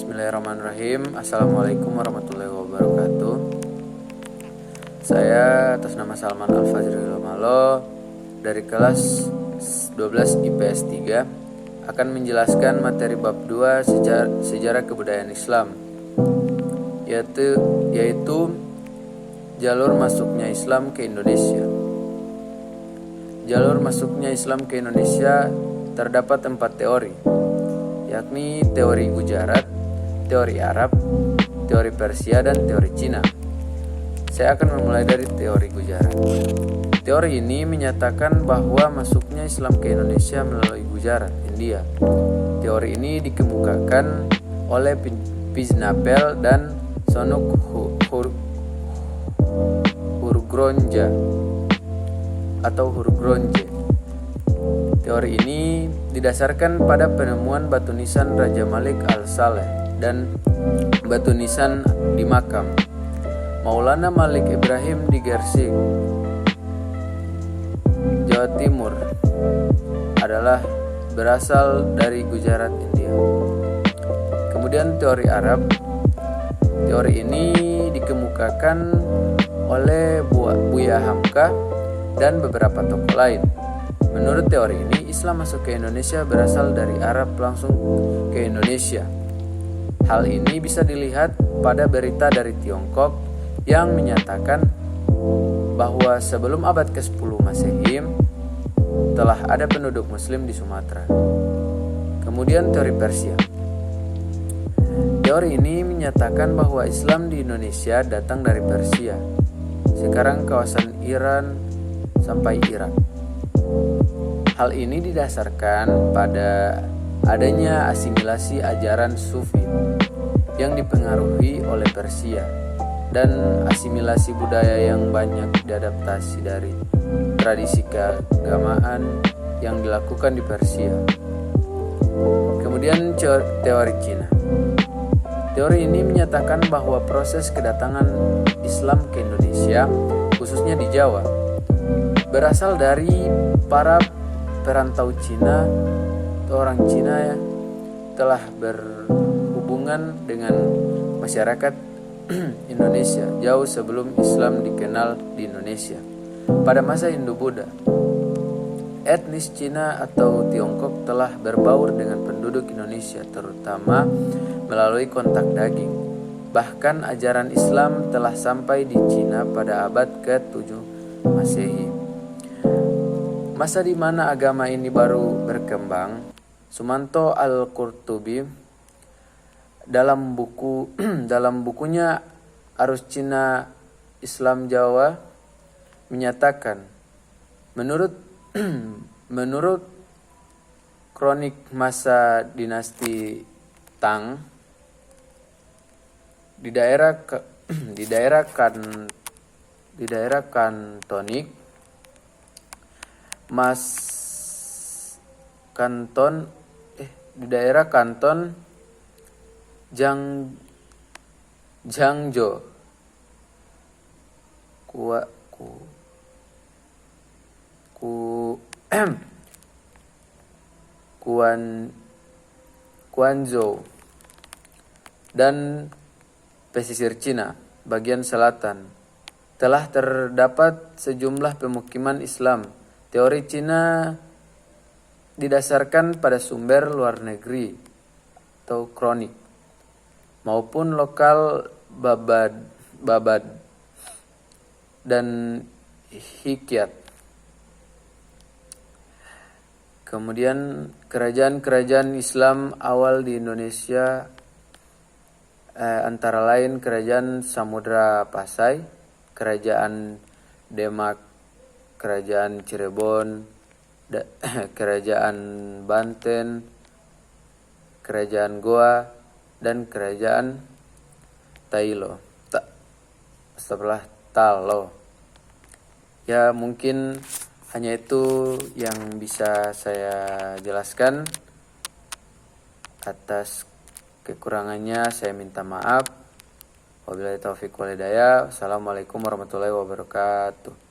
Bismillahirrahmanirrahim. Assalamualaikum warahmatullahi wabarakatuh. Saya atas nama Salman Al-Fajril Malo dari kelas 12 IPS 3 akan menjelaskan materi bab 2 sejarah kebudayaan Islam, yaitu jalur masuknya Islam ke Indonesia. Jalur masuknya Islam ke Indonesia terdapat 4 teori, yakni teori Gujarat, teori Arab, teori Persia, dan teori Cina. Saya akan memulai dari teori Gujarat. Teori ini menyatakan bahwa masuknya Islam ke Indonesia melalui Gujarat, India. Teori ini dikemukakan oleh Piznapel dan Sonuk Hurgronje. Teori ini didasarkan pada penemuan batu nisan Raja Malik Al-Saleh dan batu nisan di makam Maulana Malik Ibrahim di Gersik, Jawa Timur, adalah berasal dari Gujarat, India. Kemudian teori Arab. Teori ini dikemukakan oleh Buya Hamka dan beberapa tokoh lain. Menurut teori ini, Islam masuk ke Indonesia berasal dari Arab langsung ke Indonesia. Hal ini bisa dilihat pada berita dari Tiongkok yang menyatakan bahwa sebelum abad ke-10 Masehi telah ada penduduk Muslim di Sumatera. Kemudian teori Persia. Teori ini menyatakan bahwa Islam di Indonesia datang dari Persia, sekarang kawasan Iran sampai Irak. Hal ini didasarkan pada adanya asimilasi ajaran Sufi yang dipengaruhi oleh Persia dan asimilasi budaya yang banyak diadaptasi dari tradisi keagamaan yang dilakukan di Persia. Kemudian teori Cina. Teori ini menyatakan bahwa proses kedatangan Islam ke Indonesia, khususnya di Jawa, berasal dari para perantau Cina atau orang Cina yang telah berhubungan dengan masyarakat Indonesia jauh sebelum Islam dikenal di Indonesia. Pada masa Hindu-Buddha, etnis Cina atau Tiongkok telah berbaur dengan penduduk Indonesia, terutama melalui kontak daging. Bahkan ajaran Islam telah sampai di Cina pada abad ke-7 Masehi. Masa di mana agama ini baru berkembang, Sumanto Al-Qurtubi dalam bukunya Arus Cina Islam Jawa menyatakan, menurut kronik masa dinasti Tang di daerah Kantonik, di daerah Kanton Jiangzhou, Guangzhou dan pesisir Cina bagian selatan telah terdapat sejumlah pemukiman Islam. Teori Cina didasarkan pada sumber luar negeri atau kronik maupun lokal babad dan hikayat. Kemudian kerajaan-kerajaan Islam awal di Indonesia antara lain Kerajaan Samudra Pasai, Kerajaan Demak, Kerajaan Cirebon, Kerajaan Banten, Kerajaan Goa, dan Kerajaan Talo. Ya, mungkin hanya itu yang bisa saya jelaskan. Atas kekurangannya saya minta maaf. Wabillahi taufiq wal hidayah. Wassalamualaikum warahmatullahi wabarakatuh.